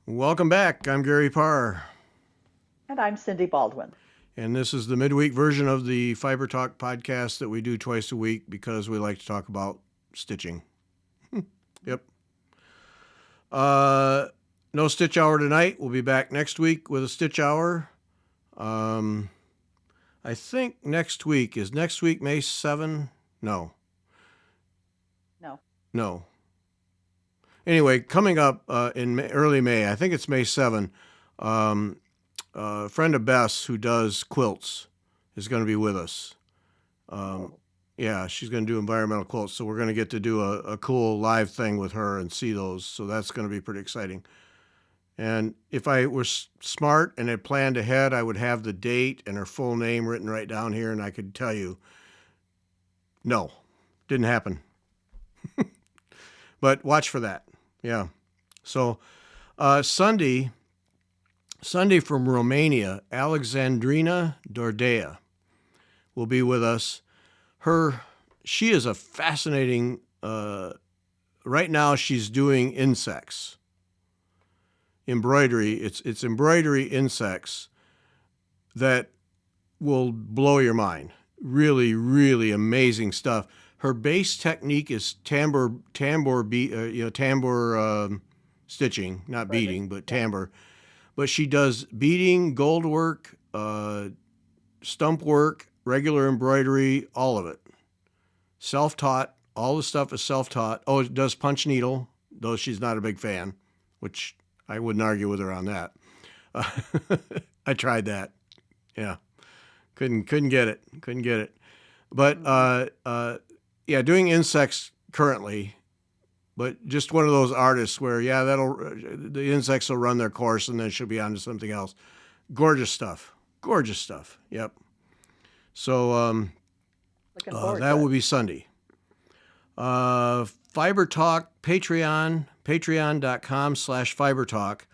Welcome back. I'm Gary Parr, And I'm Cindy Baldwin. and this is the midweek version of the Fiber Talk podcast that we do twice a week because we like to talk about stitching. Yep. No stitch hour tonight. We'll be back next week with a stitch hour. I think next week is May 7? No. No. No. Anyway, coming up in early May, I think it's May 7. A friend of Bess who does quilts is going to be with us. Yeah, she's going to do environmental quilts, so we're going to get to do a cool live thing with her and see those. So that's going to be pretty exciting. And if I were smart and had planned ahead, I would have the date and her full name written right down here, and I could tell you, no, didn't happen. But watch for that. Yeah. So Sunday from Romania, Alexandrina Dordea will be with us. She is a fascinating, right now she's doing insects, embroidery. It's embroidery insects that will blow your mind. Really, really amazing stuff. Her base technique is tambour stitching, not beading, but tambour. But she does beading, gold work, stump work, regular embroidery, all of it. Self-taught. All the stuff is self-taught. Oh, it does punch needle, though she's not a big fan, which I wouldn't argue with her on that. I tried that. Yeah. Couldn't get it. But yeah, doing insects currently, but just one of those artists where the insects will run their course and then she'll be on to something else. Gorgeous stuff. Yep. So that will be Sunday. Fiber Talk Patreon, patreon.com/Fiber Talk.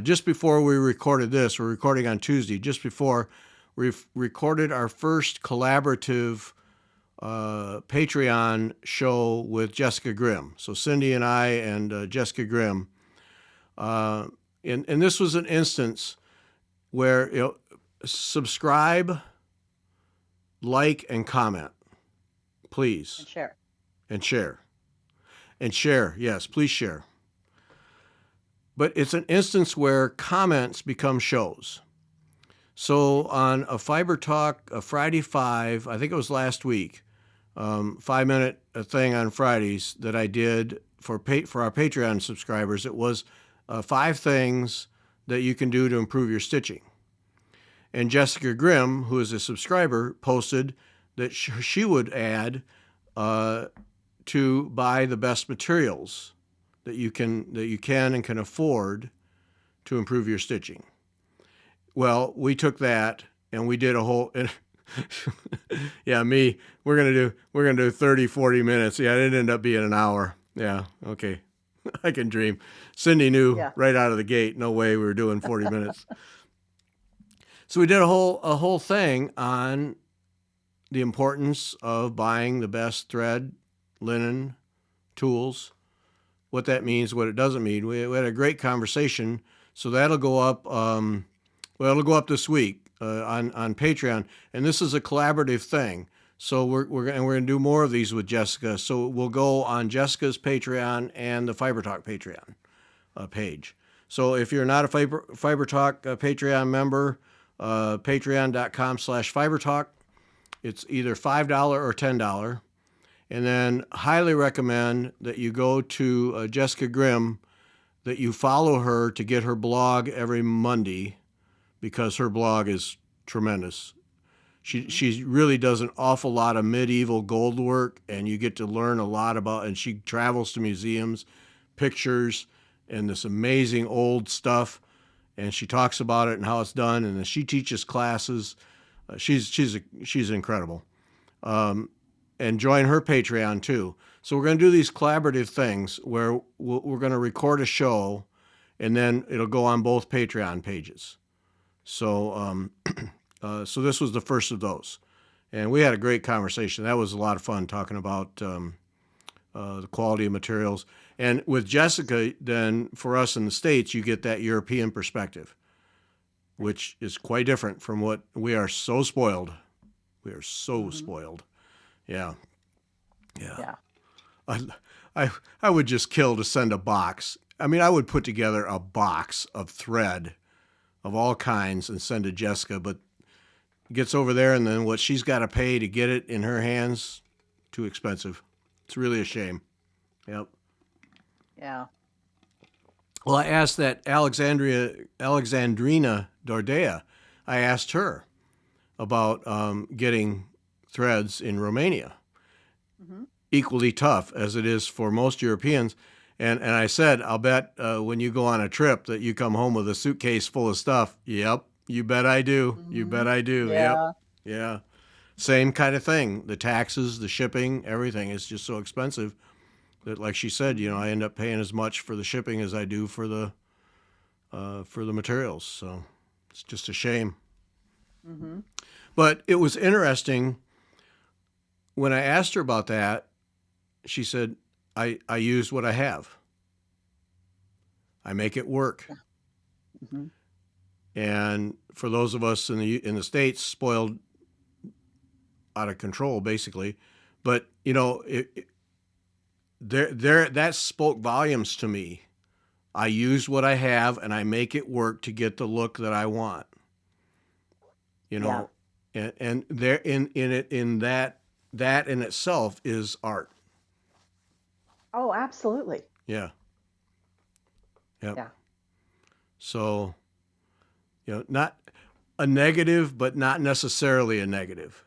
Just before we recorded this, we're recording on Tuesday. Just before we've recorded our first collaborative Patreon show with Jessica Grimm. So Cindy and I and Jessica Grimm. And this was an instance where subscribe, like, and comment, please. And share. Yes, please share. But it's an instance where comments become shows. So on a Fiber Talk, a Friday 5, I think it was last week, 5-minute thing on Fridays that I did for our Patreon subscribers. It was 5 things that you can do to improve your stitching. And Jessica Grimm, who is a subscriber, posted that she would add to buy the best materials that you can and can afford to improve your stitching. Well, we took that and we did a whole yeah, we're going to do 30, 40 minutes. Yeah, it ended up being an hour. Yeah, okay. I can dream. Cindy knew right out of the gate, no way we were doing 40 minutes. So we did a whole thing on the importance of buying the best thread, linen, tools, what that means, what it doesn't mean. We had a great conversation. So that'll go up. It'll go up this week on Patreon, and this is a collaborative thing. So we're going to do more of these with Jessica. So we'll go on Jessica's Patreon and the Fiber Talk Patreon page. So if you're not a Fiber Talk Patreon member, patreon.com/Fiber Talk. It's either $5 or $10. And then highly recommend that you go to Jessica Grimm, that you follow her to get her blog every Monday, because her blog is tremendous. She really does an awful lot of medieval gold work, and you get to learn a lot about, and she travels to museums, pictures, and this amazing old stuff, and she talks about it and how it's done, and then she teaches classes. She's incredible. And join her Patreon too. So we're going to do these collaborative things where we're going to record a show, and then it'll go on both Patreon pages. So so this was the first of those, and we had a great conversation. That was a lot of fun talking about the quality of materials. And with Jessica, then for us in the States, you get that European perspective, which is quite different from what we are so spoiled. We are so Hmm. spoiled. Yeah. Yeah. Yeah. I, I would just kill to send a box. I mean, I would put together a box of thread of all kinds and send to Jessica, but it gets over there and then what she's got to pay to get it in her hands, too expensive. It's really a shame. Yep. Yeah. Well, I asked that Alexandrina Dordea. I asked her about getting threads in Romania. Hmm. Equally tough as it is for most Europeans. And I said, I'll bet when you go on a trip that you come home with a suitcase full of stuff. Yep, you bet I do. You Hmm. bet I do. Yep, Yeah. yeah. Same kind of thing. The taxes, the shipping, everything is just so expensive that, like she said, Hmm. I end up paying as much for the shipping as I do for the materials. So it's just a shame. Hmm. But it was interesting when I asked her about that. She said, I use what I have. I make it work. Hmm. And for those of us in the States, spoiled out of control, basically. But that spoke volumes to me. I use what I have and I make it work to get the look that I want. You Yeah. know, and there in that in itself is art. Oh, absolutely. Yeah. Yep. Yeah. So not a negative, but not necessarily a negative.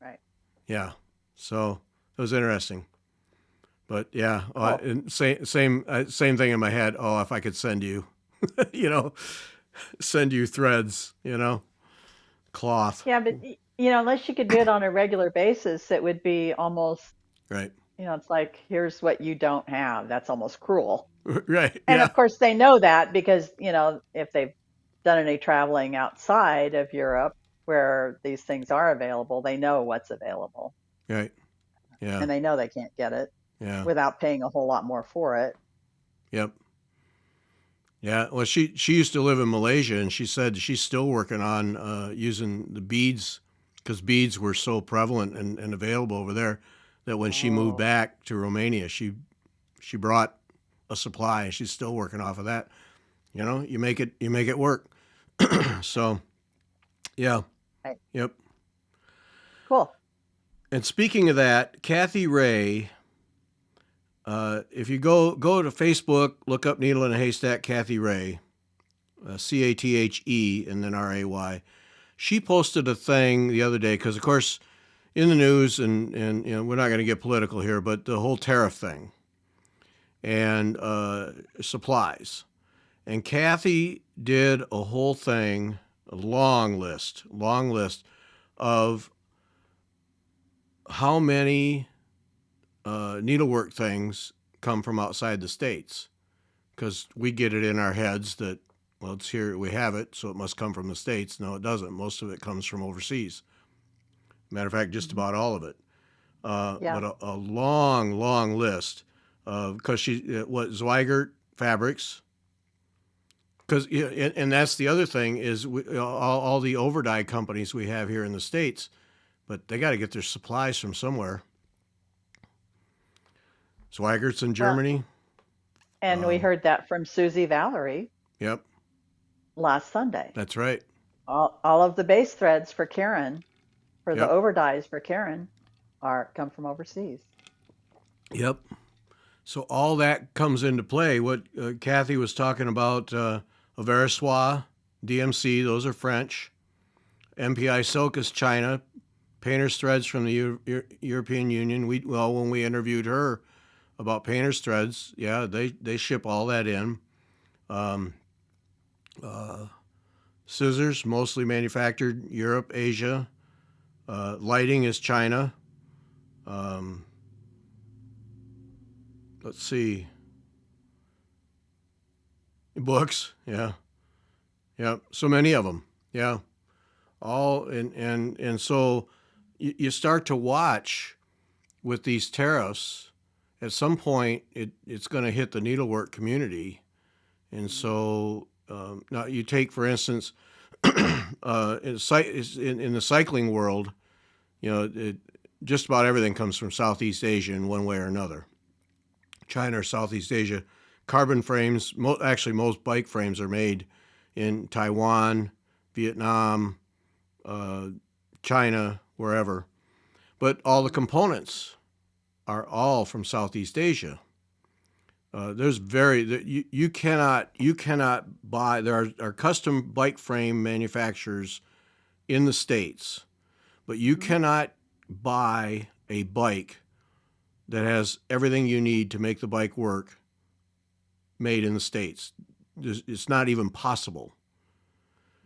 Right. Yeah. So it was interesting. But yeah, Cool. and same thing in my head. Oh, if I could send you, you know, send you threads, cloth. Yeah, but unless you could do it on a regular basis, it would be almost, Right. it's like, here's what you don't have. That's almost cruel. Right. And Yeah. of course, they know that because, if they've done any traveling outside of Europe where these things are available, they know what's available Right. Yeah. and they know they can't get it Yeah. without paying a whole lot more for it. Yep. Yeah. Well, she used to live in Malaysia, and she said she's still working on using the beads because beads were so prevalent and available over there that when she moved Oh, back to Romania, she brought a supply, and she's still working off of that. You make it work. So, yeah, right. yep. Cool. And speaking of that, Kathy Ray, if you go to Facebook, look up Needle in a Haystack, Kathy Ray, Cathe, and then Ray. She posted a thing the other day because, of course, in the news, and we're not going to get political here, but the whole tariff thing and supplies. And Kathy did a whole thing, a long list of how many needlework things come from outside the states, because we get it in our heads that, well, it's here, we have it, so it must come from the states. No, it doesn't. Most of it comes from overseas. Matter of fact, just Hmm. about all of it. Yeah. But a long list of, because what Zweigert Fabrics, because and that's the other thing is all the overdye companies we have here in the states, but they got to get their supplies from somewhere. Zweigert's in Well, Germany. and we Um, heard that from Susie Valerie yep, last Sunday. that's right. All of the base threads for Karen, for the Yep, overdyes for Karen, are come from overseas. yep. So all that comes into play. What Kathy was talking about, Averissois, DMC, those are French. MPI Silk is China. Painter's Threads from the European Union. When we interviewed her about Painter's Threads, yeah, they ship all that in. Um, Scissors, mostly manufactured Europe, Asia. Lighting is China. Um, let's see. Books, yeah, yeah. So many of them, yeah. All and so you start to watch with these tariffs, at some point it's going to hit the needlework community. And so now you take, for instance, in the cycling world, just about everything comes from Southeast Asia in one way or another. China or Southeast Asia. Carbon frames, actually, most bike frames are made in Taiwan, Vietnam, uh, China, wherever. But all the components are all from Southeast Asia. There's very you cannot buy. There are custom bike frame manufacturers in the States, but you Mhm. cannot buy a bike that has everything you need to make the bike work made in the States. It's not even possible.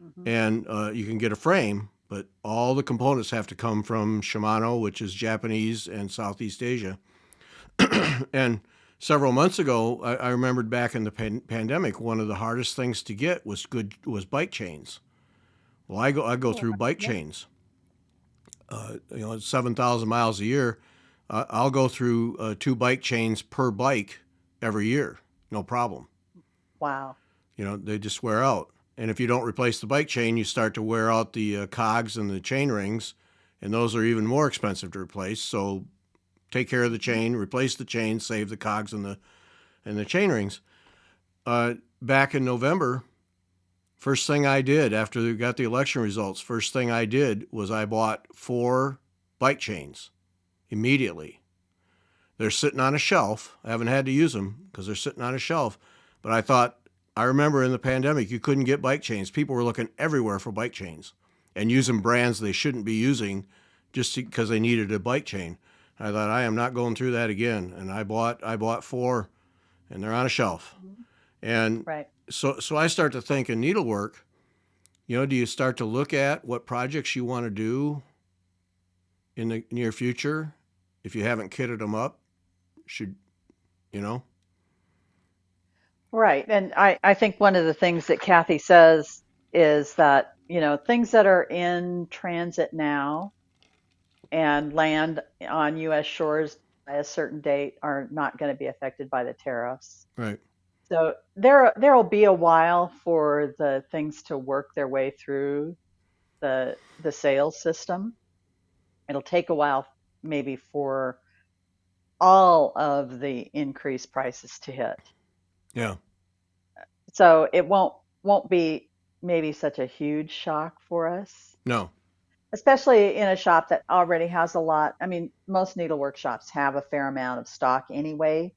Mhm. And you can get a frame, but all the components have to come from Shimano, which is Japanese and Southeast Asia. And several months ago, I remembered back in the pandemic, one of the hardest things to get was bike chains. Well, I go Oh, through bike yeah. chains. 7,000 miles a year. I'll go through 2 bike chains per bike every year, no problem. Wow. They just wear out. And if you don't replace the bike chain, you start to wear out the cogs and the chain rings, and those are even more expensive to replace. So take care of the Mhm. chain, replace the chain, save the cogs and the chain rings. Back in November, first thing I did after we got the election results, first thing I did was I bought 4 bike chains immediately. They're sitting on a shelf. I haven't had to use them because they're sitting on a shelf. But I remember in the pandemic, you couldn't get bike chains. People were looking everywhere for bike chains and using brands they shouldn't be using just because they needed a bike chain. I thought, I am not going through that again. And I bought 4, and they're on a shelf. Mhm. And Right. so I start to think in needlework, do you start to look at what projects you want to do in the near future if you haven't kitted them up? Should, you know? Right. And I think one of the things that Kathy says is that, things that are in transit now and land on US shores by a certain date are not going to be affected by the tariffs. Right. So there'll be a while for the things to work their way through the sales system. It'll take a while maybe for all of the increased prices to hit. Yeah. So it won't be maybe such a huge shock for us, No. especially in a shop that already has a lot. I mean, most needlework shops have a fair amount of stock anyway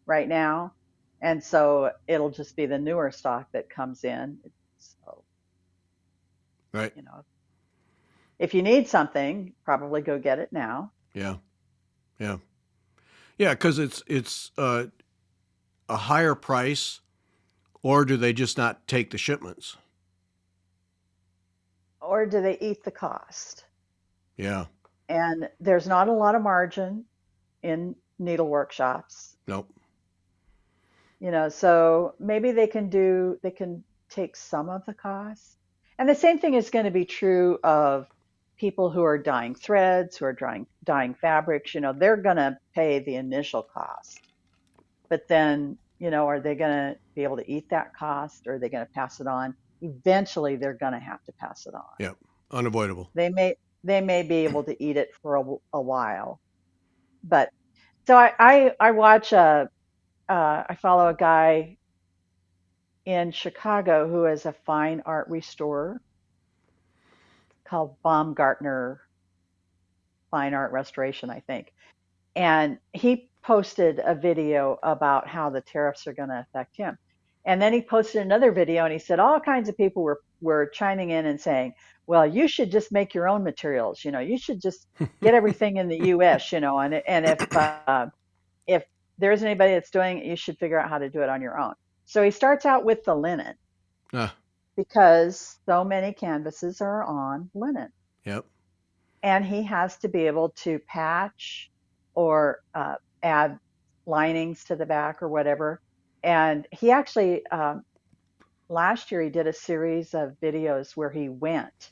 right now. And so it'll just be the newer stock that comes in. So, Right. you know, if you need something, probably go get it now. Yeah. Yeah. Yeah. Because it's a higher price, or do they just not take the shipments? Or do they eat the cost? Yeah. And there's not a lot of margin in needlework shops. Nope. So maybe they can take some of the cost. And the same thing is going to be true of people who are dyeing threads, who are dyeing fabrics. They're going to pay the initial cost. But then, are they going to be able to eat that cost, or are they going to pass it on? Eventually, they're going to have to pass it on. Yep. Unavoidable. They may be able to eat it for a while. But so I watch I follow a guy in Chicago who is a fine art restorer called Baumgartner Fine Art Restoration, I think. And he posted a video about how the tariffs are going to affect him. And then he posted another video and he said all kinds of people were chiming in and saying, well, you should just make your own materials. You should just get everything in the US, and if there isn't anybody that's doing it, you should figure out how to do it on your own. So he starts out with the linen Ah. because so many canvases are on linen. Yep. And he has to be able to patch or add linings to the back or whatever. And he actually, last year, he did a series of videos where he went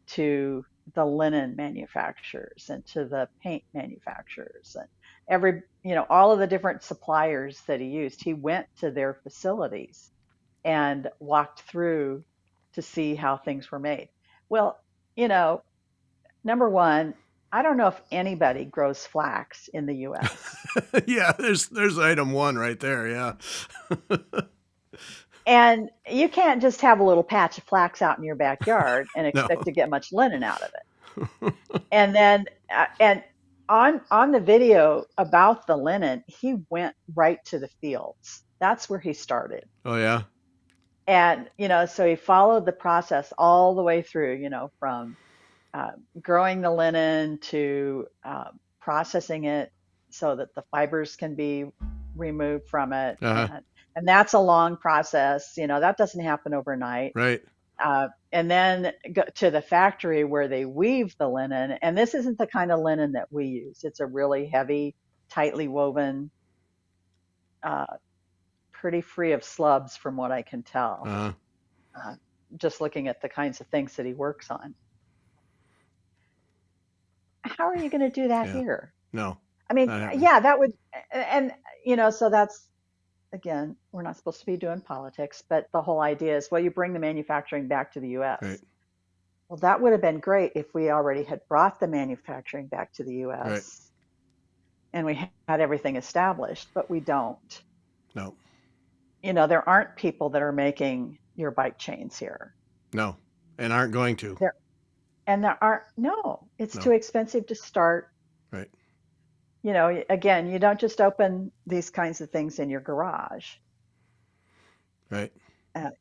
to the linen manufacturers and to the paint manufacturers and all of the different suppliers that he used. He went to their facilities and walked through to see how things were made. Well, you know, number one, I don't know if anybody grows flax in the US. Yeah, there's item one right there. Yeah. And you can't just have a little patch of flax out in your backyard and expect No. to get much linen out of it. And then and on the video about the linen, he went right to the fields. That's where he started. Oh yeah. And so he followed the process all the way through, from uh, growing the linen to processing it so that the fibers can be removed from it, Uh huh. and that's a long process. That doesn't happen overnight. Right. And then go to the factory where they weave the linen, and this isn't the kind of linen that we use. It's a really heavy, tightly woven, uh, pretty free of slubs, from what I can Uh tell. huh. Uh, just looking at the kinds of things that he works on. How are you going to do that Yeah. here? No, I mean, not happening. yeah, that would, and so that's, again, we're not supposed to be doing politics, but the whole idea is, well, you bring the manufacturing back to the Right. US. Well, that would have been great if we already had brought the manufacturing back to the Right. US and we had everything established, but we don't. No. There aren't people that are making your bike chains here. No. And aren't going to. There and there aren't, no, it's too No. expensive to start. Right. Again, you don't just open these kinds of things in your garage. Right.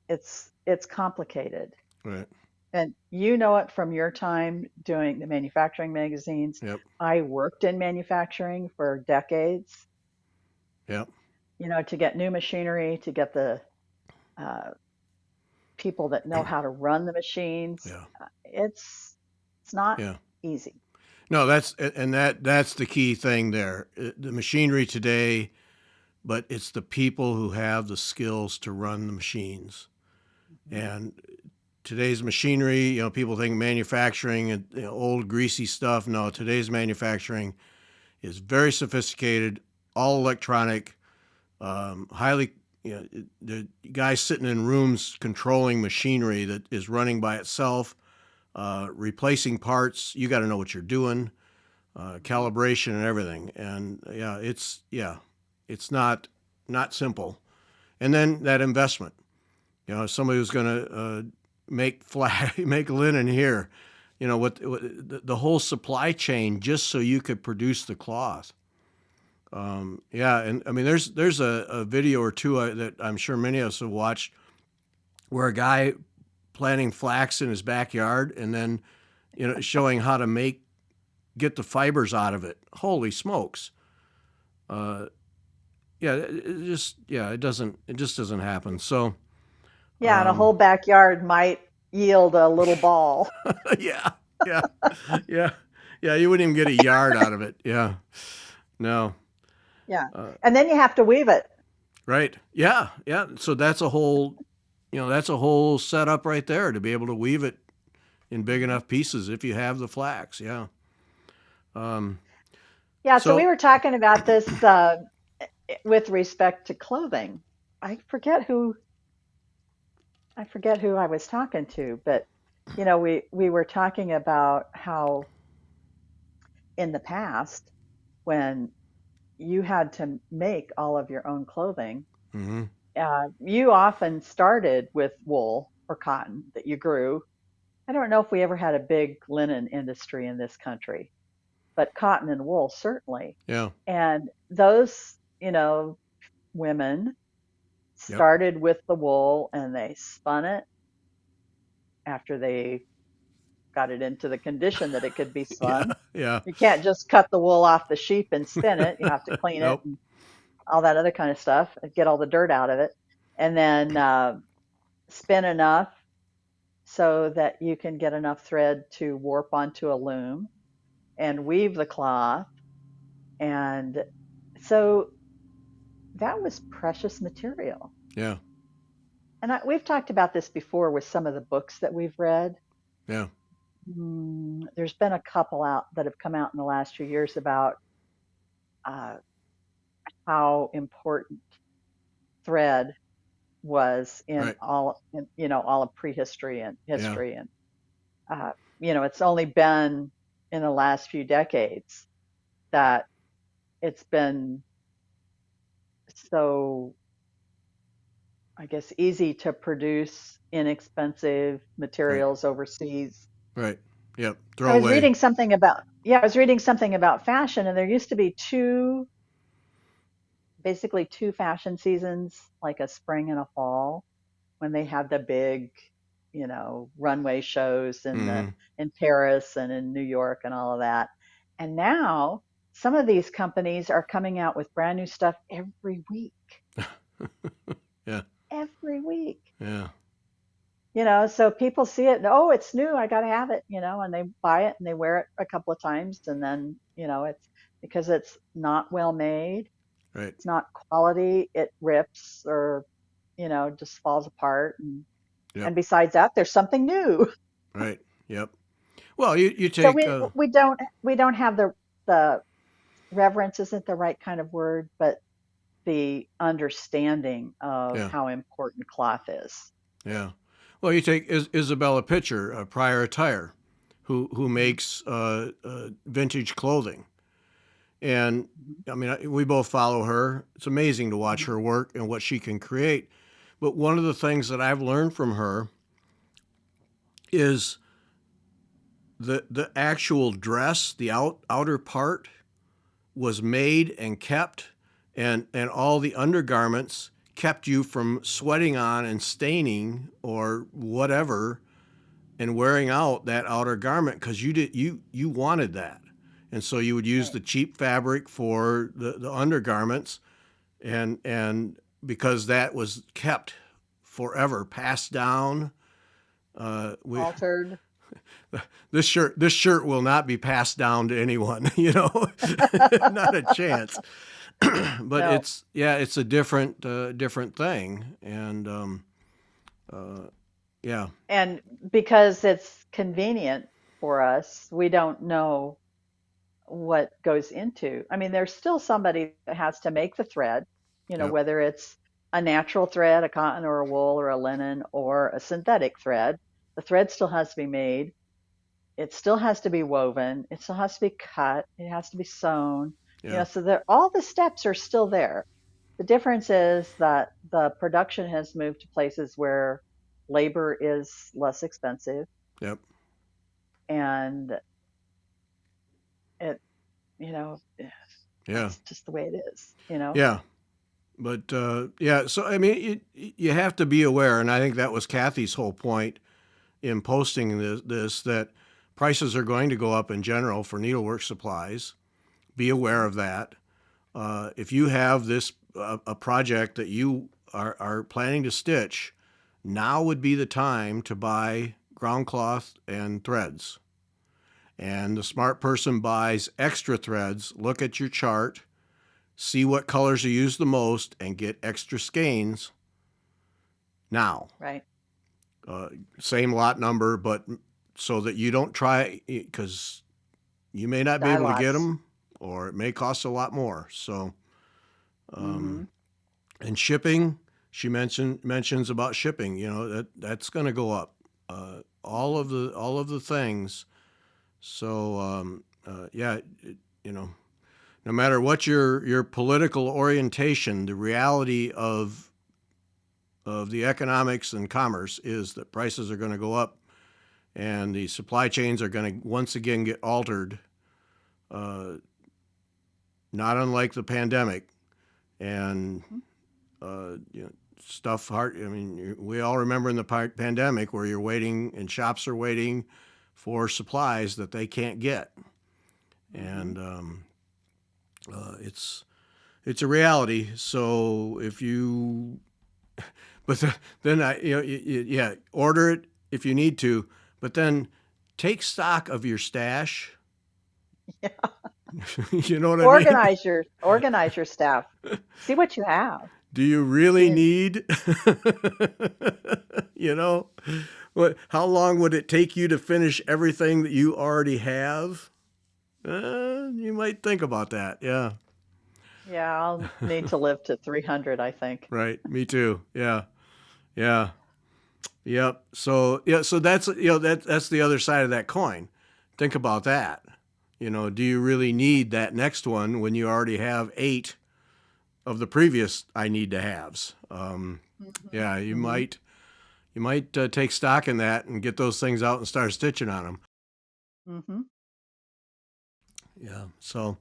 It's complicated, Right. and you know it from your time doing the manufacturing magazines. Yep. I worked in manufacturing for decades. Yep. To get new machinery, to get the uh, people that know how to run the machines. Yeah. It's not Yeah. easy. No, that's the key thing there. The machinery today, but it's the people who have the skills to run the machines. Mhm. And today's machinery, people think manufacturing and old greasy stuff. No, today's manufacturing is very sophisticated, all electronic, highly. The guys sitting in rooms controlling machinery that is running by itself, replacing parts. You got to know what you're doing, Mhm. calibration and everything. And it's not simple. And then that investment. Somebody who's going to make make linen here. What the whole supply chain just so you could produce the cloth. Yeah, and I mean, there's a video or two that I'm sure many of us have watched where a guy planting flax in his backyard and then showing how to get the fibers out of it. Holy smokes! Uh, yeah, it just doesn't happen. So Yeah, and a whole backyard might yield a little ball. yeah, yeah, yeah, yeah. You wouldn't even get a yard out of it. Yeah, no, Yeah, uh, and then you have to weave it. right. Yeah, yeah. So that's a whole setup right there to be able to weave it in big Mhm. enough pieces if you have the flax. Yeah. Um, Yeah, so we so were talking about this with respect to clothing. I forget who I forget who I was talking to, but we were talking about how in the past, when you had to make all of your own clothing, hmm you often started with wool or cotton that you grew. I don't know if we ever had a big linen industry in this country, but cotton and wool certainly. yeah, And those, women yep, started with the wool and they spun it after they got it into the condition that it could be yeah, spun. yeah. You can't just cut the wool off the sheep and spin it. You have to clean it Nope. and all that other kind of stuff and get all the dirt out of it. And then spin enough so that you can get enough thread to warp onto a loom and weave the cloth. And so that was precious material. Yeah, And we've talked about this before with some of the books that we've read. yeah, There's been a couple out that have come out in the last few years about uh, how important thread was in Right. all of prehistory and Yeah. history, and uh, it's only been in the last few decades that it's been so, I guess, easy to produce inexpensive Right. materials overseas. Right. Yep. I Throw was away. reading something about, yeah, I was reading something about fashion, and there used to be basically two fashion seasons, like a spring and a fall, when they had the big, runway shows Hmm. in Paris and in New York and all of that. And now some of these companies are coming out with brand new stuff every week, Yeah. every week. Yeah. So people see it and, oh, it's new, I got to have it, and they buy it and they wear it a couple of times, and then, it's because it's not well made, Right. it's not quality, it rips or, just falls apart. Yep. And besides that, there's something new. Right. Yep. Well, you So take. we don't have the reverence isn't the right kind of word, but the understanding of Yeah. how important cloth is. Yeah. Well, you take Isabella Pitcher, Prior Attire, who Mhm, makes vintage clothing, and mhm, I mean we both follow her. It's amazing to watch mhm. her work and what she can create. But one of the things that I've learned from her is the actual dress, the outer part was made and kept, and all the undergarments kept you from sweating on and staining or whatever and wearing out that outer garment because you wanted that, and so you would use Right. the cheap fabric for the undergarments, and because that was kept forever, passed down. We Altered. this shirt will not be passed down to anyone, not a chance. But No. it's yeah, it's a different thing, and uh, yeah, And because it's convenient for us, we don't know what goes into. I mean, there's still somebody that has to make the thread, yep, whether it's a natural thread, a cotton or a wool or a linen, or a synthetic thread. The thread still has to be made. It still has to be woven. It still has to be cut. It has to be sewn. yeah, So all the steps are still there. The difference is that the production has moved to places where labor is less expensive, yep, and it, you know, yeah, that's just the way it is. yeah. But yeah, so I mean, you have to be aware, and I think that was Kathy's whole point in posting this that prices are going to go up in general for needlework supplies. Be aware of that. If you have this a project that you are planning to stitch, now would be the time to buy ground cloth and threads. And the smart person buys extra threads. Look at your chart, see what colors are used the most, and get extra skeins now. Right. Uh, Same lot number, but so that you don't try because you may not be Dye able to get lots. them, or it may cost a lot more. So, Hmm. um, and shipping, she mentions about shipping. That's going to go up. All of the things. So yeah, you know, no matter what your political orientation, the reality of the economics and commerce is that prices are going to go up, and the supply chains are going to once again get altered. Uh, Not unlike the pandemic, and Hmm. stuff hard. I mean, we all remember in the pandemic where you're waiting and shops are waiting for supplies that they can't get, Hmm. and it's a reality. So if you, but then yeah, order it if you need to, but then take stock of your stash. Yeah. You know what I mean? Organize your staff. See what you have. Do you really See. need, you know? How long would it take you to finish everything that you already have? You might think about that. Yeah. Yeah, I'll need to live to 300, I think. Right. Me too. Yeah. Yeah. Yep. So yeah. So that's that's the other side of that coin. Think about that. Do you really need that next one when you already have 8 of the previous I need to haves? Hmm. Yeah. You Hmm. might take stock in that and get those things out and start stitching on them. Hmm. Yeah. So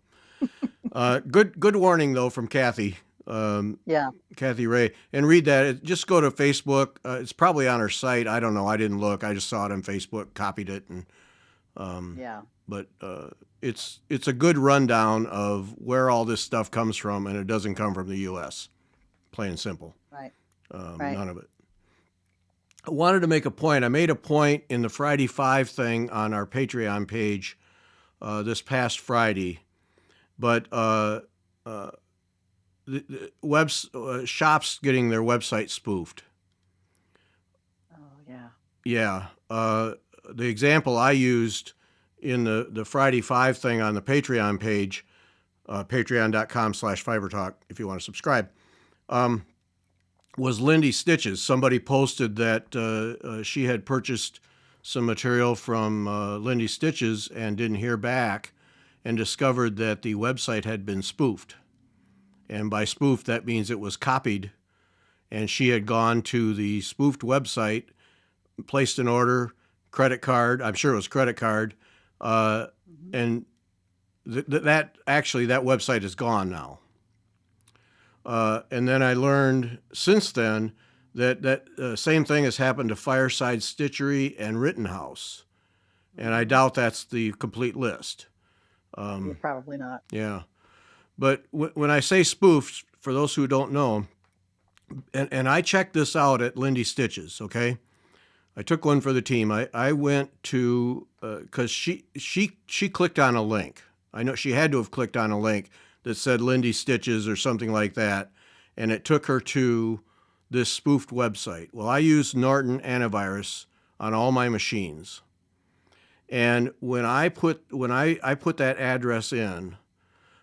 good warning though from Kathy. Yeah, Kathy Ray, and read that. Just go to Facebook. It's probably on her site. I don't know. I didn't look. I just saw it on Facebook, copied it, and yeah, but it's a good rundown of where all this stuff comes from, and it doesn't come from the U.S. Plain and simple. right, right. None of it. I wanted to make a point. I made a point in the Friday Five thing on our Patreon page this past Friday, but the shops getting their website spoofed. Oh, yeah. Yeah. The example I used in the Friday Five thing on the Patreon page, patreon.com/fibertalk, if you want to subscribe, was Lindy Stitches. Somebody posted that she had purchased some material from Lindy Stitches and didn't hear back and discovered that the website had been spoofed. And by spoofed, that means it was copied. And she had gone to the spoofed website, placed an order, credit card. I'm sure it was credit card, uh, Hmm. and that website is gone now. And then I learned since then that same thing has happened to Fireside Stitchery and Rittenhouse, and I Hmm. doubt that's the complete list. Yeah, probably not. Yeah, but when I say spoofed, for those who don't know, and I checked this out at Lindy Stitches, okay? I took one for the team. I went to because she clicked on a link. I know she had to have clicked on a link that said Lindy Stitches or something like that, and it took her to this spoofed website. Well, I use Norton antivirus on all my machines, and when I put that address in,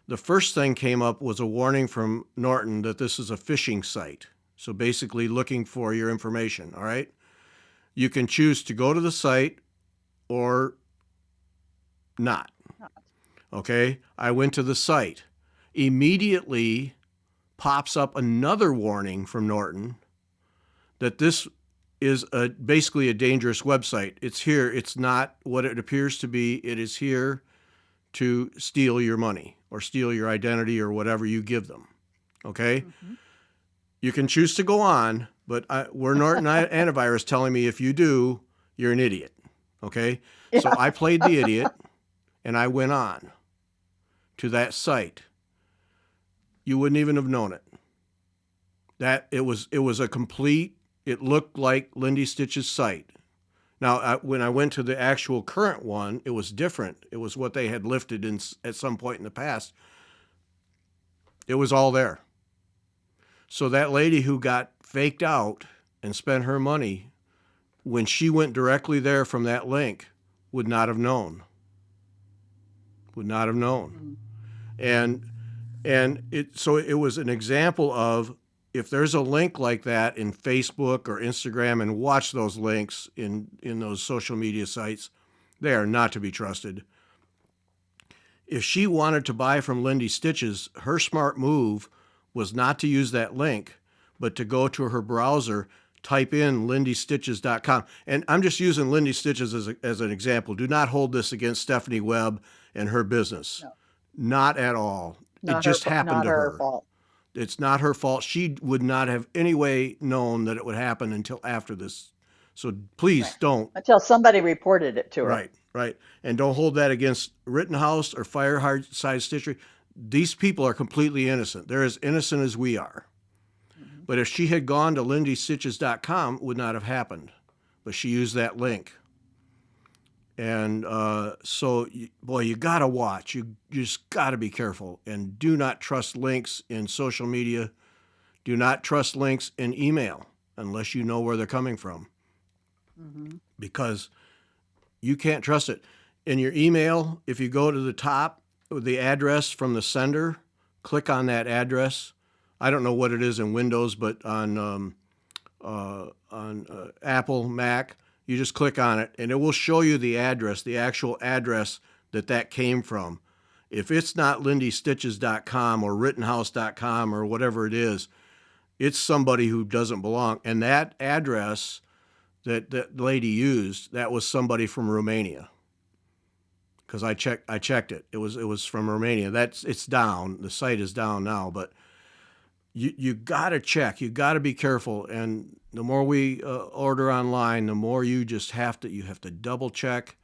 the first thing came up was a warning from Norton that this is a phishing site. So basically, looking for your information. All right. You can choose to go to the site or not. Okay, I went to the site. Immediately pops up another warning from Norton that this is basically a dangerous website. It's here. It's not what it appears to be. It is here to steal your money or steal your identity or whatever you give them. Okay, Hmm. you can choose to go on, but we're Norton antivirus telling me if you do, you're an idiot. Okay, so Yeah. I played the idiot and I went on to that site. You wouldn't even have known it. That it was a complete. It looked like Lindy Stitch's site. Now, when I went to the actual current one, it was different. It was what they had lifted at some point in the past. It was all there. So that lady who got faked out and spent her money, when she went directly there from that link, would not have known. Would not have known. Mm. And it was an example of, if there's a link like that in Facebook or Instagram, and watch those links in those social media sites, they are not to be trusted. If she wanted to buy from Lindy Stitches, her smart move was not to use that link, but to go to her browser, type in lindystitches.com. And I'm just using Lindy Stitches as an example. Do not hold this against Stephanie Webb and her business. No, Not at all. It not her, just happened not to her her. fault. It's not her fault. She would not have any way known that it would happen until after this. So Right. please don't. Until somebody reported it to her. Right, right. And don't hold that against Rittenhouse or Fireside Stitchery. These people are completely innocent. They're as innocent as we are. Hmm. But if she had gone to lindystitches.com, it would not have happened. But she used that link. And so, boy, you got to watch. You just got to be careful. And do not trust links in social media. Do not trust links in email unless you know where they're coming from. Hmm. because you can't trust it. In your email, if you go to the top, the address from the sender, click on that address. I don't know what it is in Windows, but on Apple, Mac, you just click on it, and it will show you the address, the actual address that came from. If it's not lindystitches.com or rittenhouse.com or whatever it is, it's somebody who doesn't belong. And that address that lady used, that was somebody from Romania. Because I checked it. It was from Romania. It's down. The site is down now, but you got to check. You got to be careful. And the more we order online, the more you just have to double check.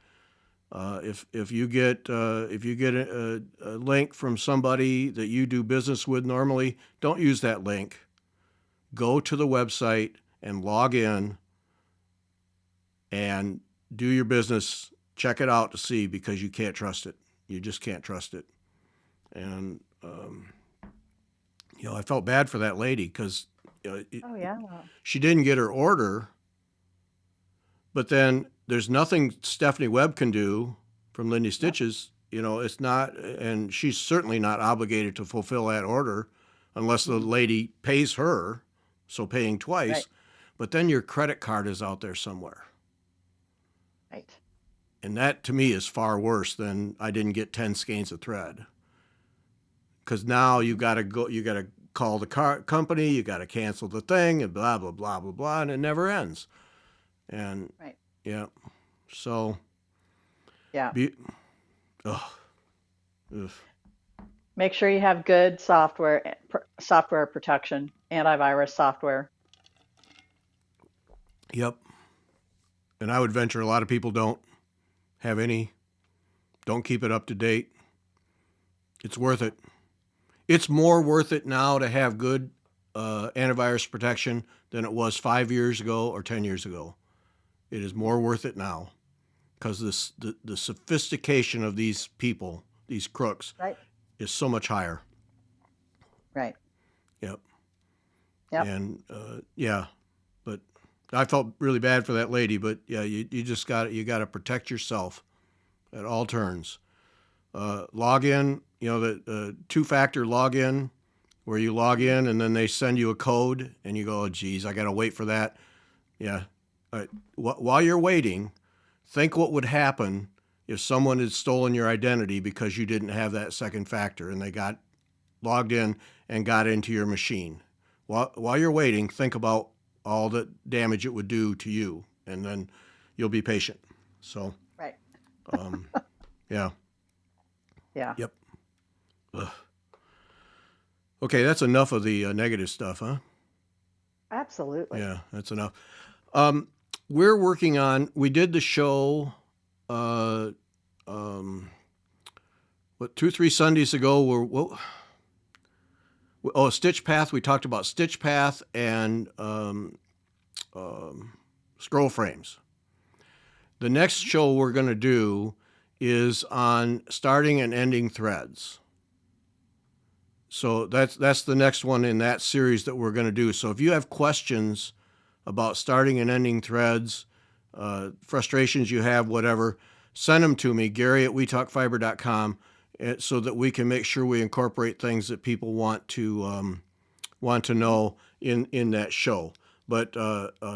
If you get a link from somebody that you do business with normally, don't use that link. Go to the website and log in and do your business. Check it out to see, because you can't trust it. You just can't trust it. And I felt bad for that lady because Oh yeah. she didn't get her order. But then there's nothing Stephanie Webb can do from Lindy Stitches. It's not, and she's certainly not obligated to fulfill that order unless the lady pays her, so paying twice. Right. But then your credit card is out there somewhere. Right. And that to me is far worse than I didn't get 10 skeins of thread. Because now you got to call the company, you got to cancel the thing, and blah, blah, blah, blah, blah, and it never ends. And Right. yeah, so Yeah. ugh, ugh. Make sure you have good software protection, antivirus software. Yep. And I would venture a lot of people don't have any, don't keep it up to date. It's worth it. It's more worth it now to have good antivirus protection than it was 5 years ago or 10 years ago. It is more worth it now because the sophistication of these people, these crooks, Right. is so much higher. Right. Yep. Yep. And yeah, but I felt really bad for that lady. But yeah, you just got to protect yourself at all turns. Log in, the two-factor login, where you log in and then they send you a code and you go, oh, geez, I got to wait for that. Yeah. All right. While you're waiting, think what would happen if someone had stolen your identity because you didn't have that second factor and they got logged in and got into your machine. While you're waiting, think about all the damage it would do to you, and then you'll be patient. So, Right. yeah. Yeah. Yep. Ugh. Okay, that's enough of the negative stuff, huh? Absolutely. Yeah, that's enough. We're working on. We did the show. What 2-3 Sundays ago? Stitch Path. We talked about Stitch Path and scroll frames. The next show we're going to do is on starting and ending threads. So that's the next one in that series that we're going to do. So if you have questions about starting and ending threads, frustrations you have, whatever, send them to me, Gary at wetalkfiber.com, so that we can make sure we incorporate things that people want to know in that show. But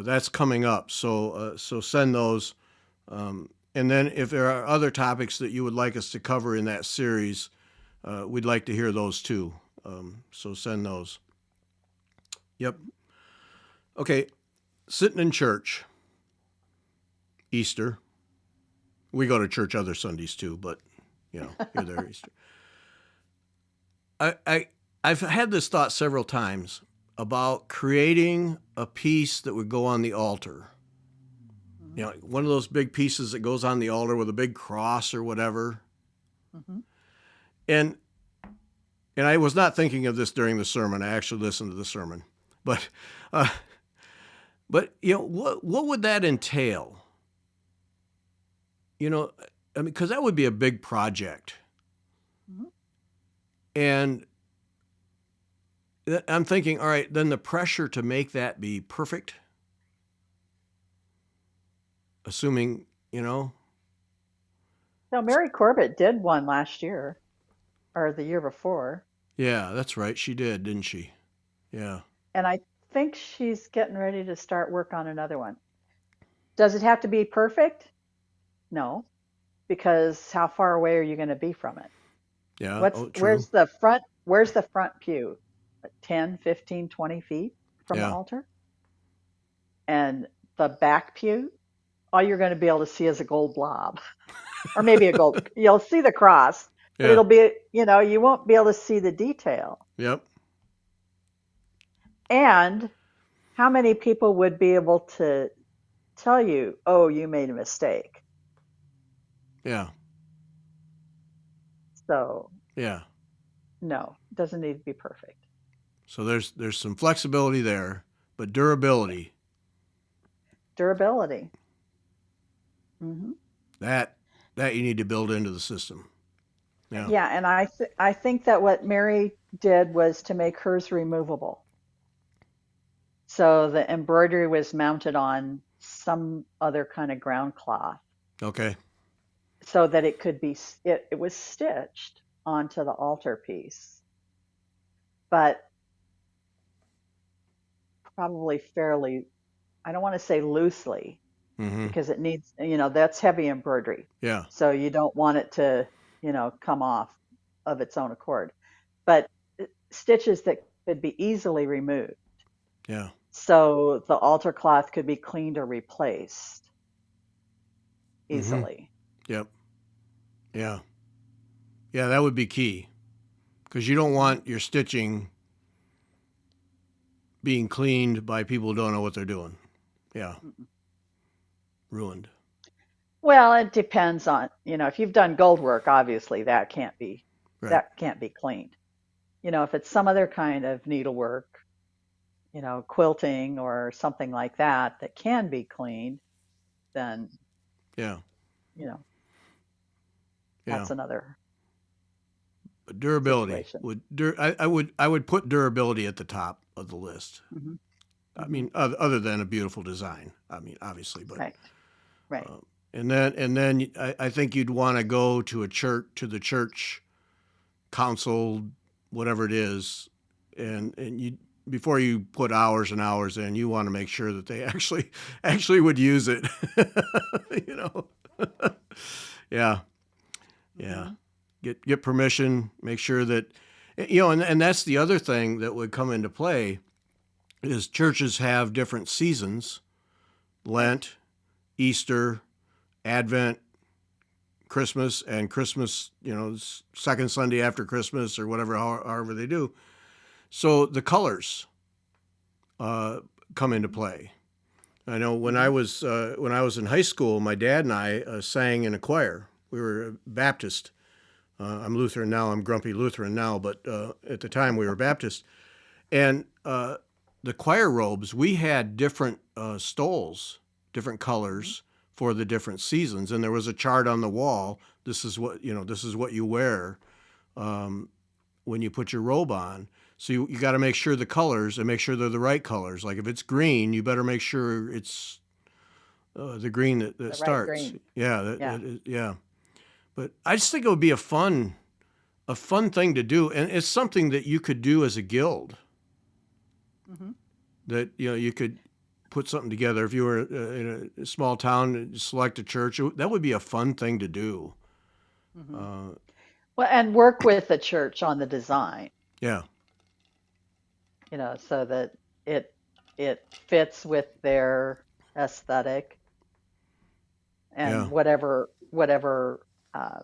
that's coming up. So send those. And then if there are other topics that you would like us to cover in that series, we'd like to hear those too. So send those. Yep. Okay. Sitting in church. Easter. We go to church other Sundays too, but you're there Easter. I've had this thought several times about creating a piece that would go on the altar. One of those big pieces that goes on the altar with a big cross or whatever. Mm-hmm. And I was not thinking of this during the sermon. I actually listened to the sermon, but what would that entail? Because that would be a big project. Mm-hmm. And I'm thinking, all right, then the pressure to make that be perfect. assuming, you know, So Mary Corbett did one last year or the year before, yeah, that's right. She did, didn't she? Yeah. and I think she's getting ready to start work on another one. Does it have to be perfect? No, because how far away are you going to be from it? Yeah. What's Oh, true. where's the front pew? 10, 15, 20 feet from the Yeah. altar? And the back pew, all you're going to be able to see is a gold blob or maybe a gold. You'll see the cross, but Yeah. it'll be, you won't be able to see the detail. Yep. And how many people would be able to tell you, oh, you made a mistake? Yeah. So, Yeah. no, it doesn't need to be perfect. So there's some flexibility there, but Yeah. durability, Durability. Hmm. that that you need to build into the system. Yeah. Yeah, and I think that what Mary did was to make hers removable. So the embroidery was mounted on some other kind of ground cloth Okay. so that it was stitched onto the altarpiece, but probably fairly, I don't want to say loosely Mm-hmm. because it needs, that's heavy embroidery. Yeah. So you don't want it to, come off of its own accord. But stitches that could be easily removed. Yeah. So the altar cloth could be cleaned or replaced Mm-hmm. easily. Yep. Yeah. Yeah. That would be key because you don't Hmm. want your stitching being cleaned by people who don't know what they're doing. Yeah. Ruined. Well, it depends on, if you've done gold work, obviously Right. that can't be cleaned. If it's some other kind of needlework, quilting or something like that that can be cleaned, then, Yeah. you know, Yeah. that's another But durability situation. would I would put durability at the top of the list. Hmm. I Hmm. mean, other than a beautiful design. I mean, obviously, but Right, right. uh, and then I think you'd want to go to a church to the church council, whatever it is, and you before you put hours and hours in, you want to make sure that they actually would use it. you know, yeah, yeah. Hmm. Get permission. Make sure that and that's the other thing that would come into play is churches have different seasons: Right. Lent, Easter, Advent, Christmas, and Christmas. Second Sunday after Christmas or whatever, however they do. So the colors uh, come into Hmm. play. I know Hmm. when I was in high school, my dad and I sang in a choir. We were Baptist. I'm Lutheran now. I'm grumpy Lutheran now, but at the time we were Baptist. And the choir robes, we had different stoles, different Hmm. colors for the different seasons, and there was a chart on the wall. This is what This is what you wear um, when you put your robe on. So you got to make sure the colors and make sure they're the right colors. Like if it's green, you better make sure it's the green that The right starts. green. Yeah, Yeah. yeah. But I just think it would be a fun thing to do, and it's something that you could do as a guild. Hmm. That you could put something together if you were in a small town, select a church. That would be a fun thing to do. Hmm. Uh, Well, and work with the church on the design, yeah, so that it it fits with their aesthetic yeah, and whatever uh,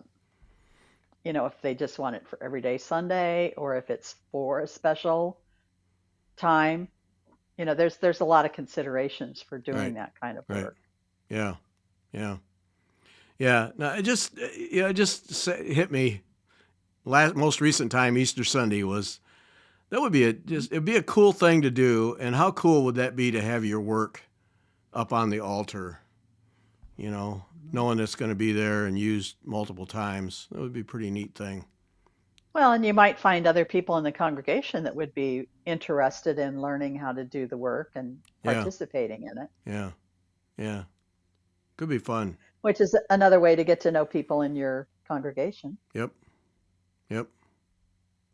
if they just want it for everyday Sunday or if it's for a special time. There's a lot of considerations for doing right, that kind of right, work. yeah, yeah, yeah. No, it just hit me. Most recent time, Easter Sunday was that would be Hmm. it'd be a cool thing to do. And how cool would that be to have your work up on the altar? Hmm. Knowing it's going to be there and used multiple times. That would be a pretty neat thing. Well, and you might find other people in the congregation that would be interested in learning how to do the work and Yeah, participating in it. yeah, yeah. Could be fun. which is another way to get to know people in your congregation. Yep. Yep.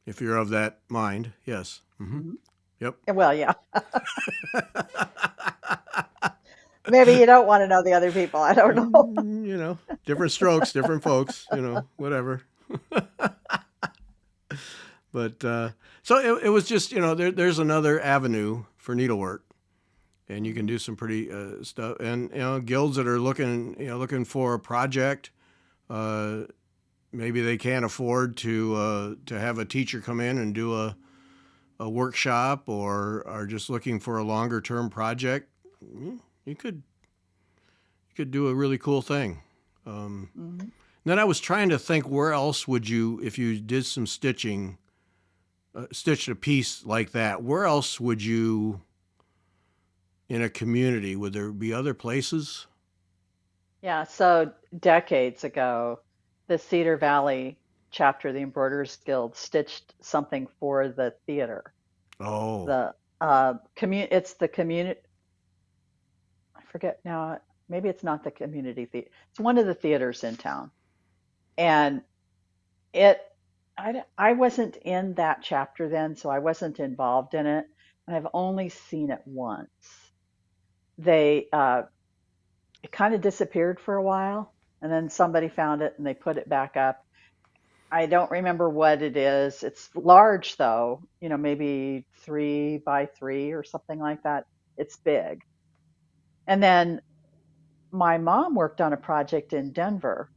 If you're of that mind, yes. Hmm. Yep. Well, yeah, maybe you don't want to know the other people. I don't know. You know, different strokes, different folks, whatever. But so it was just, there's another avenue for needlework, and you can Hmm. do some pretty stuff. And guilds that are looking for a project, uh, maybe they can't afford to have a teacher come in and do a workshop, or are just looking for a longer term project. You could do a really cool thing. Hmm. Then I was trying to think, where else would you, if you did some stitching, stitched a piece like that, where else would you, in a community, would there be other places? Yeah, so decades ago, the Cedar Valley chapter of the Embroiderers Guild stitched something for the theater. Oh, The it's the community. I forget now. Maybe it's not the community theater. It's one of the theaters in town, and it. I wasn't in that chapter then, so I wasn't involved in it, and I've only seen it once. They it kind of disappeared for a while, and then somebody found it and they put it back up. I don't remember what it is. It's large though, maybe 3 by 3 or something like that. It's big. And then my mom worked on a project in Denver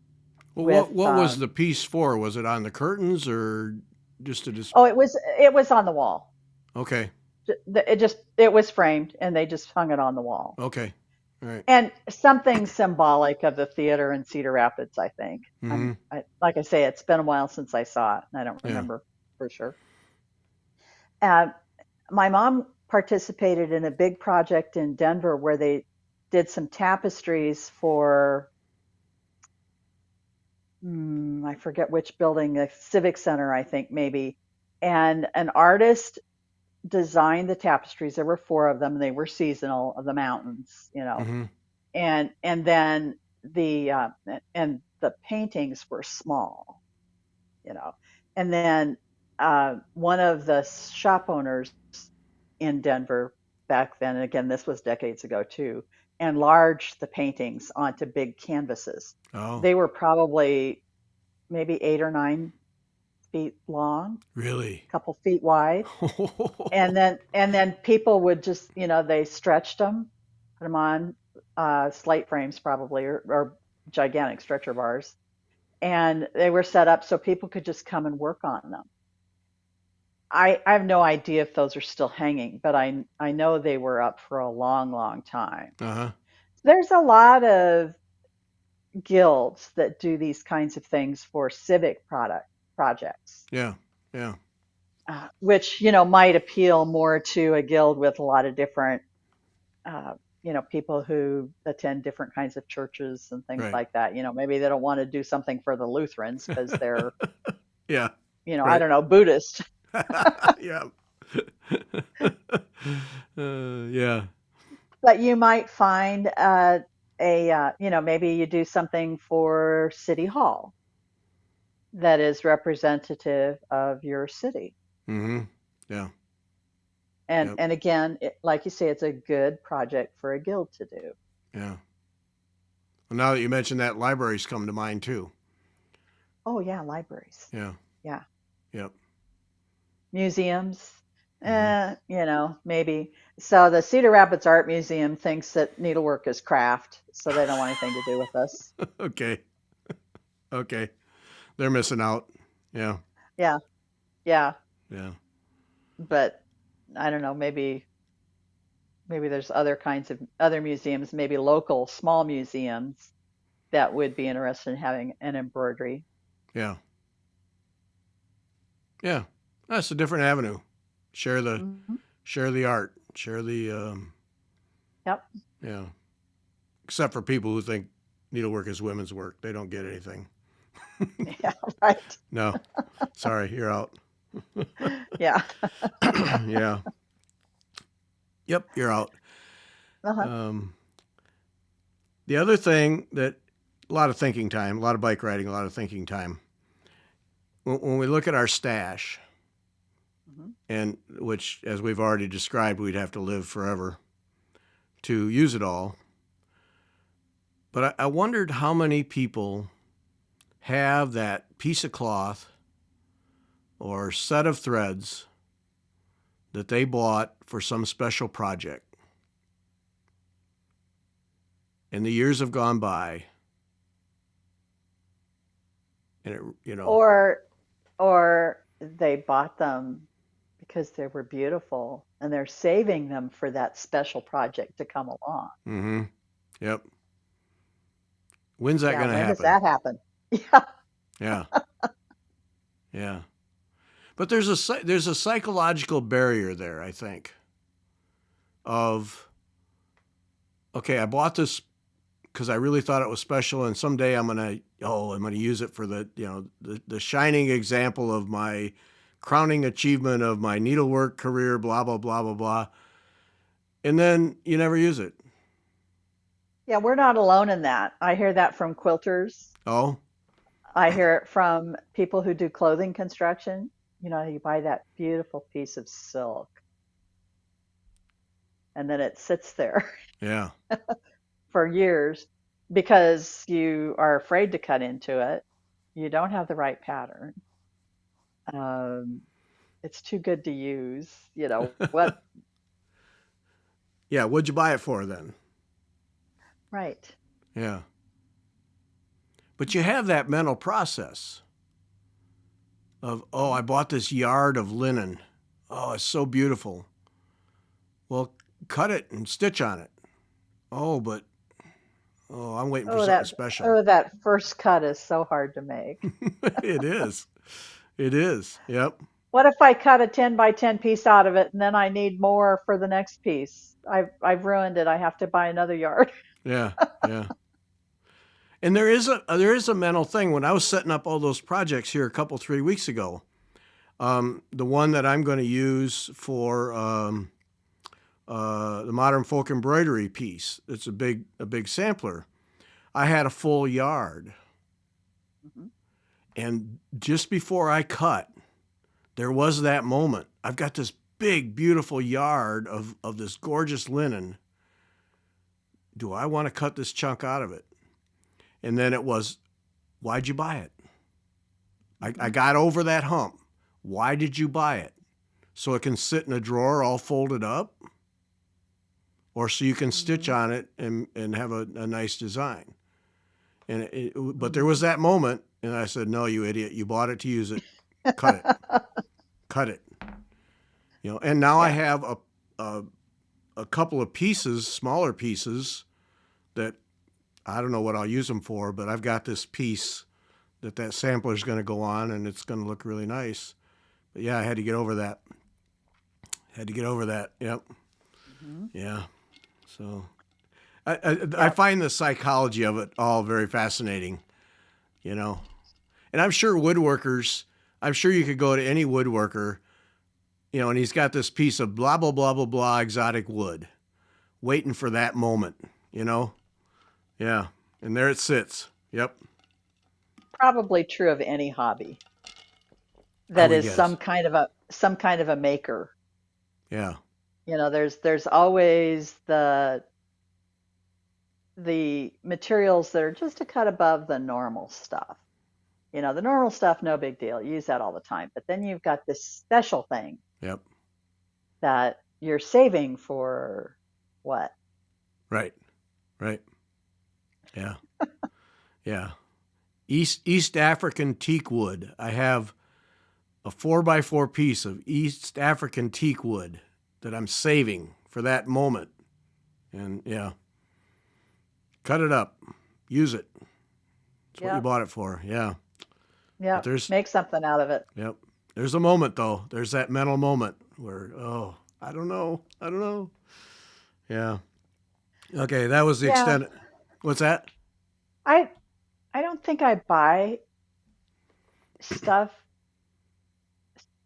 well, with, what was the piece for? Was it on the curtains or just to just? oh, it was on the wall. Okay, It was framed and they just hung it on the wall. okay, all right. And something symbolic of the theater in Cedar Rapids, I think. Mm-hmm. Like I say, it's been a while since I saw it, and I don't Yeah. remember for sure. Uh, my mom participated in a big project in Denver where they did some tapestries for, I forget which building, a civic center, I think maybe. And an artist designed the tapestries. There were four of them, and they were seasonal of the mountains, Mm-hmm. and then the paintings were small, you know. And then one of the shop owners in Denver back then, and again, this was decades ago too, enlarged the paintings onto big canvases. Oh, They were probably maybe 8 or 9 feet long, really? a couple feet wide. And then people would just, they stretched them, put them on slate frames probably, or gigantic stretcher bars, and they were set up so people could just come and work on them. I have no idea if those are still hanging, but I know they were up for a long, long time. Uh-huh. There's a lot of guilds that do these kinds of things for civic product projects, Yeah. Yeah. which might appeal more to a guild with a lot of different people who attend different kinds of churches and things Right. like that. Maybe they don't want to do something for the Lutherans because they're, Yeah. I Right. don't know, Buddhist. Yeah. Yeah. But you might find maybe you do something for City Hall that is representative of your city. Mm-hmm. Yeah. And Yep. and again, like you say, it's a good project for a guild to do. Yeah. Well, now that you mentioned that, libraries come to mind too. Oh yeah, libraries. Yeah. Yeah, Yep. museums. Mm-hmm. Maybe. So the Cedar Rapids Art Museum thinks that needlework is craft, so they don't want anything to do with us. Okay. Okay. They're missing out. Yeah. Yeah, yeah. Yeah. But I don't know, maybe there's other kinds of other museums, maybe local small museums that would be interested in having an embroidery. Yeah. Yeah. That's a different avenue. Share the Hmm. share the art. Share the Yep. yeah. Except for people who think needlework is women's work. They don't get anything. Yeah, right. No. Sorry, you're out. Yeah. Yeah. Yep, you're out. Uh-huh. Um, The other thing that a lot of thinking time, a lot of bike riding, a lot of thinking time. When we look at our stash, Hmm. and which, as we've already described, we'd have to live forever to use it all. But I wondered how many people have that piece of cloth or set of threads that they bought for some special project. And the years have gone by, and Or or they bought them because they were beautiful and they're saving them for that special project to come along. mm-hmm, yep. When's that Yeah, going to when does happen? that happen? Yeah. Yeah, yeah. But there's a psychological barrier there, I think, of okay, I bought this because I really thought it was special, and someday I'm gonna use it for the shining example of my crowning achievement of my needlework career, blah blah blah blah blah, and then you never use it. Yeah, we're not alone in that. I hear that from quilters. Oh, I hear it from people who do clothing construction. You know, you buy that beautiful piece of silk and then it sits there yeah, for years because you are afraid to cut into it. You don't have the right pattern. Um, it's too good to use. You know what? yeah. What'd you buy it for then? Right. Yeah, but you have that mental process of oh, I bought this yard of linen. Oh, it's so beautiful. Well, cut it and stitch on it. Oh, but oh, I'm waiting for Oh, something special. that first cut is so hard to make. It is. It is. Yep. What if I cut a 10 by 10 piece out of it and then I need more for the next piece? I've ruined it. I have to buy another yard. Yeah. Yeah. And there is a mental thing. When I was setting up all those projects here a couple 3 weeks ago, the one that I'm going to use for the modern folk embroidery piece, it's a big sampler. I had a full yard, Mhm. and just before I cut, there was that moment. I've got this big, beautiful yard of this gorgeous linen. Do I want to cut this chunk out of it? And then it was, why'd you buy it? I Mhm. got over that hump. Why did you buy it? So it can sit in a drawer all folded up, or so you can stitch Mhm. on it and have a nice design. But there was Mhm. that moment, and I said, no, you idiot. You bought it to use it. Cut it. Cut it. And now I Yeah. have a, a couple of pieces, smaller pieces, that I don't know what I'll use them for, but I've got this piece that sampler is going to go on, and it's going to look really nice. But yeah, I had to get over that. Had to get over that. Yep. Mhm. Yeah. So I Yep. find the psychology of it all very fascinating. You know, and I'm sure woodworkers. I'm sure you could go to any woodworker. And he's got this piece of blah blah blah blah blah exotic wood, waiting for that moment. You know. Yeah. And there it sits. Yep. Probably true of any hobby I that would is guess. some kind of a maker. Yeah. You know, there's always the materials that are just a cut above the normal stuff. You know, the normal stuff, no big deal. You use that all the time. But then you've got this special thing Yep. that you're saving for what? Right. Right. Yeah. Yeah. East African teak wood. I have a 4x4 piece of East African teak wood that I'm saving for that moment. And yeah, cut it up, use it. That's what you Yep. bought it for. Yeah. But Yep. Make something out of it. yep. There's a moment though. There's that mental moment where, oh, I don't know. I don't know. Yeah. Okay. That was the Yeah. extent. What's that? I I don't think I buy stuff,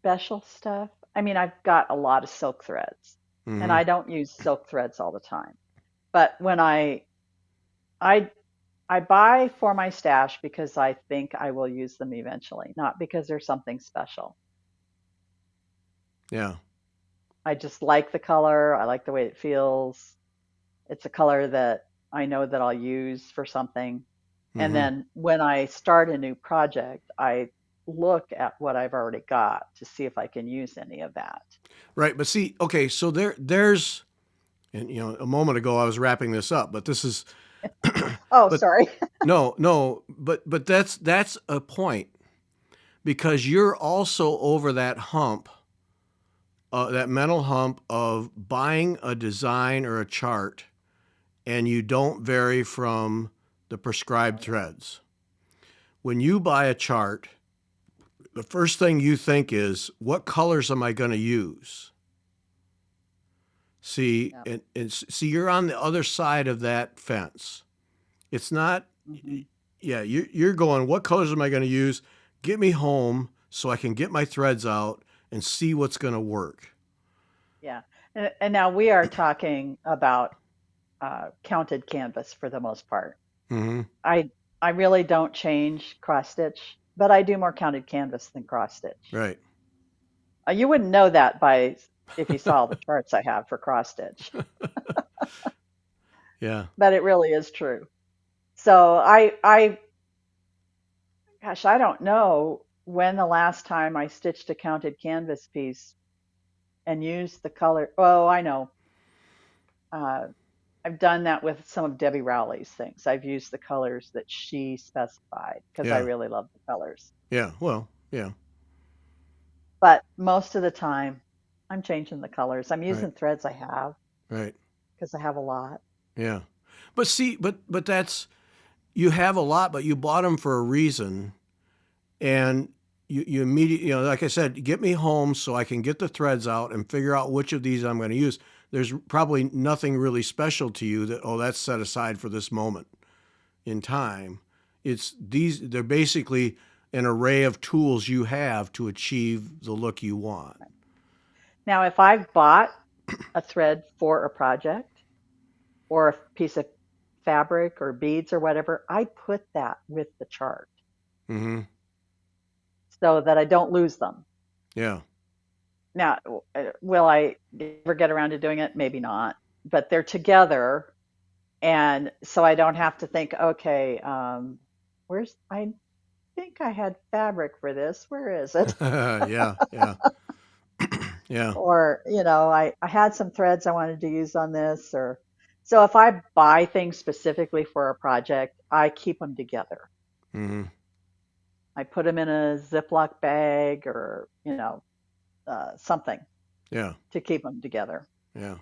special stuff. I mean, I've got a lot of silk threads and Mm-hmm. I don't use silk threads all the time. But when I I I buy for my stash because I think I will use them eventually, not because there's something special. Yeah. I just like the color. I like the way it feels. It's a color that I know that I'll use for something. And Mm-hmm. then when I start a new project, I look at what I've already got to see if I can use any of that. Right. But see, okay, so there's, and a moment ago I was wrapping this up, but this is, Oh, but sorry. no, but that's a point because you're also over that hump, that mental hump of buying a design or a chart, and you don't vary from the prescribed Oh, yeah. threads. When you buy a chart, the first thing you think is, what colors am I going to use? See, Yeah. and see, you're on the other side of that fence. It's not, Hmm. yeah, you're going, what colors am I going to use? Get me home so I can get my threads out and see what's going to work. Yeah. And now we are talking about counted canvas for the most part. Mm-hmm. I I really don't change cross stitch, but I do more counted canvas than cross stitch. Right. You wouldn't know that by if you saw the charts I have for cross stitch, Yeah. but it really is true. So gosh, I don't know when the last time I stitched a counted canvas piece and used the color. Oh, I know. Uh, I've done that with some of Debbie Rowley's things. I've used the colors that she specified because I Yeah. really love the colors. Yeah. Well, yeah. But most of the time, I'm changing the colors. I'm Right. using threads I have Right. because I have a lot. Yeah. But see, but that's, you have a lot, but you bought them for a reason, and you immediately, like I said, get me home so I can get the threads out and figure out which of these I'm going to use. There's probably nothing really special to you that, oh, that's set aside for this moment in time. It's these, they're basically an array of tools you have to achieve the look you want. Now, if I've bought a thread for a project or a piece of fabric or beads or whatever, I put that with the chart Mm-hmm. so that I don't lose them. Yeah. Now, will I ever get around to doing it? Maybe not, but they're together. And so I don't have to think, okay, I think I had fabric for this. Where is it? Yeah. Yeah. Yeah. Or, I had some threads I wanted to use on this. Or so if I buy things specifically for a project, I keep them together. Mm-hmm. I put them in a Ziploc bag or, something Yeah. to keep them together. Yeah.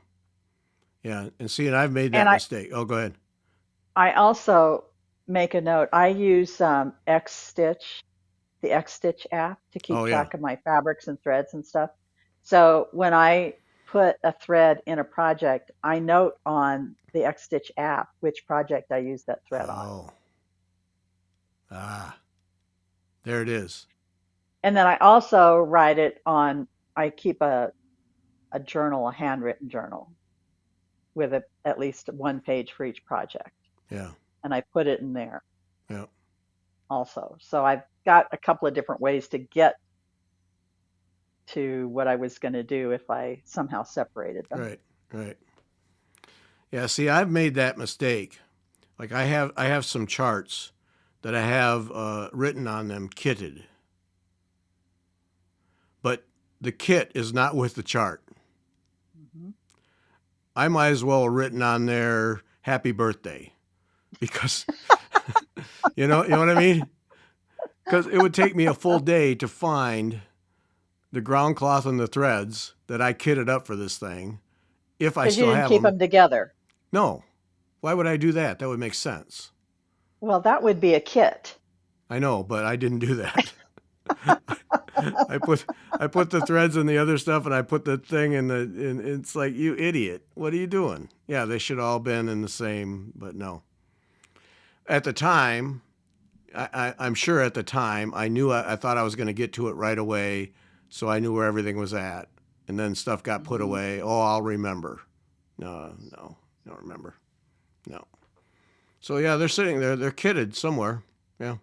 Yeah. And see, and I've made And that mistake. Oh, go ahead. I also make a note. I use X Stitch, the X Stitch app, to keep Oh, yeah. track of my fabrics and threads and stuff. So when I put a thread in a project, I note on the X Stitch app which project I use that thread on. Oh, ah, there it is. And then I also write it on, I keep a journal, a handwritten journal with at least one page for each project. Yeah. And I put it in there Yeah. also. So I've got a couple of different ways to get to what I was going to do if I somehow separated them. Right. Right. Yeah. See, I've made that mistake. Like I have some charts that I have written on them kitted, but the kit is not with the chart. Hmm. I might as well have written on there "Happy Birthday" because you know what I mean. Because it would take me a full day to find the ground cloth and the threads that I kitted up for this thing, if I Because you still didn't have keep them. them together. No, why would I do that? That would make sense. Well, that would be a kit. I know, but I didn't do that. I put I put the threads in the other stuff, and I put the thing in the. And it's like, you idiot! What are you doing? Yeah, they should all been in the same, but no. At the time, I'm sure at the time I knew, I thought I was going to get to it right away, so I knew where everything was at, and then stuff got put Hmm. away. Oh, I'll remember. No, no, don't remember. No. So yeah, they're sitting there. They're kitted somewhere. Yeah.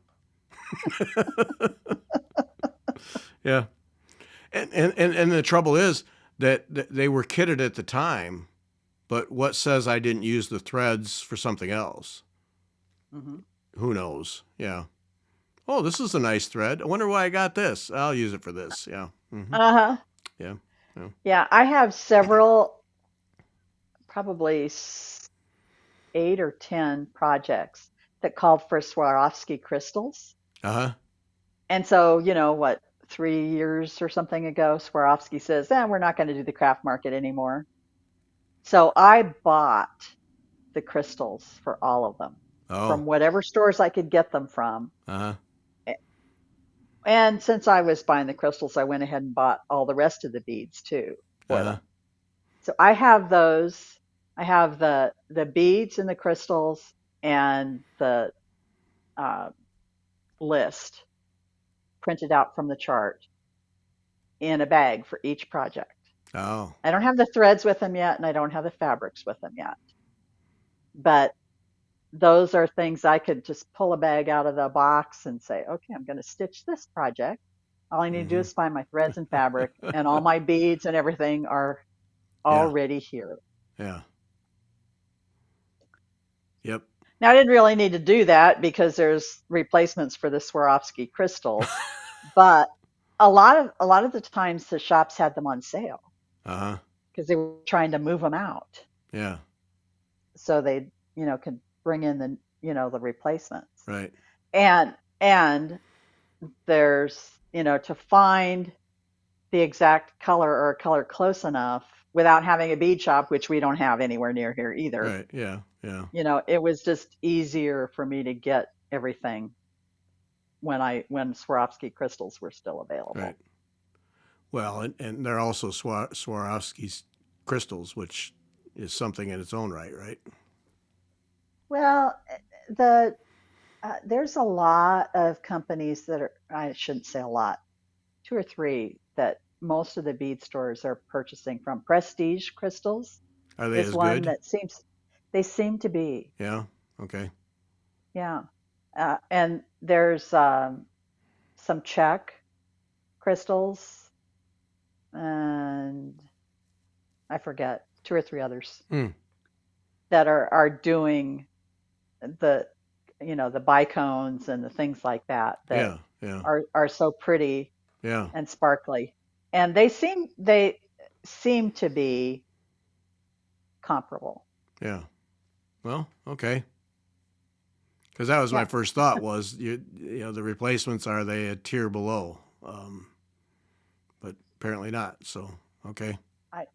Yeah. And the trouble is that they were kitted at the time, but what says I didn't use the threads for something else? Hmm. Who knows? Yeah. Oh, this is a nice thread. I wonder why I got this. I'll use it for this. Yeah. Uh-huh. Yeah. Yeah. Yeah, I have several, probably 8 or 10 projects that called for Swarovski crystals. Uh-huh. And so, what, 3 years or something ago, Swarovski says, we're not going to do the craft market anymore. So I bought the crystals for all of them Oh. from whatever stores I could get them from. Uh-huh. And since I was buying the crystals, I went ahead and bought all the rest of the beads too for Uh-huh. them. So I have those. I have the beads and the crystals and the uh, list printed out from the chart in a bag for each project. Oh. I don't have the threads with them yet, and I don't have the fabrics with them yet. But those are things I could just pull a bag out of the box and say, okay, I'm going to stitch this project. All I need to do Mm-hmm. is find my threads and fabric, and all my beads and everything are Yeah. already here. Yeah. Yep. Now, I didn't really need to do that because there's replacements for the Swarovski crystals, but a lot of the times the shops had them on sale Uh-huh. because they were trying to move them out Yeah. so they, could bring in the replacements. Right. And there's, to find the exact color or a color close enough without having a bead shop, which we don't have anywhere near here either. Right. Yeah. Yeah. It was just easier for me to get everything when Swarovski crystals were still Right. available. Well, and they're also Swarovski's crystals, which is something in its own right, right? Well, the there's a lot of companies that are, I shouldn't say a lot, 2 or 3 that most of the bead stores are purchasing from. Prestige Crystals Are they is as one good? that they seem to be, Yeah. Okay. yeah. And there's some Czech crystals, and I forget 2 or 3 others Hmm. that are doing the the bicones and the things like that Yeah. Yeah. are so pretty Yeah. and sparkly, and they seem to be comparable. Yeah. Well, okay. Because that was my Yeah, first thought was the replacements, are they a tier below? But apparently not. So okay. I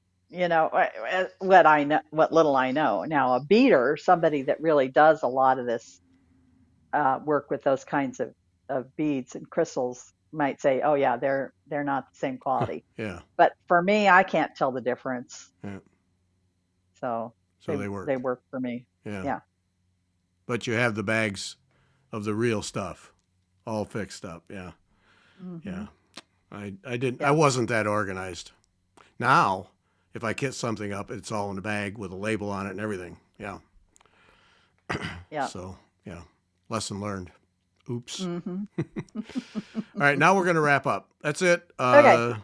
what I know, what little I know now, a beater, somebody that really does a lot of this work with those kinds of beads and crystals might say, oh yeah, they're not the same quality. Yeah. But for me, I can't tell the difference. Yeah. So So they they they work. work for me. Yeah. Yeah. But you have the bags of the real stuff all fixed up. Yeah. Hmm. Yeah. I didn't. I Yeah. wasn't that organized. Now, if I kit something up, it's all in a bag with a label on it and everything. Yeah. Yeah. So yeah. Lesson learned. Oops. Hmm. All right, now we're going to wrap up. That's it. Okay.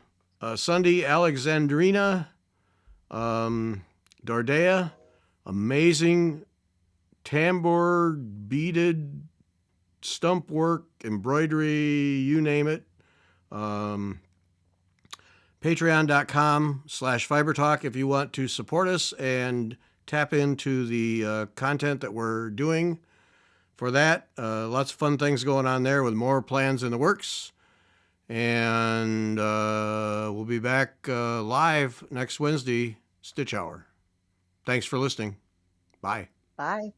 Sunday, Alexandrina, Dordea, amazing tambour, beaded stump work, embroidery, you name it. Um, Patreon.com/FiberTalk if you want to support us and tap into the content that we're doing for that. Lots of fun things going on there with more plans in the works. And we'll be back live next Wednesday, Stitch Hour. Thanks for listening. Bye. Bye.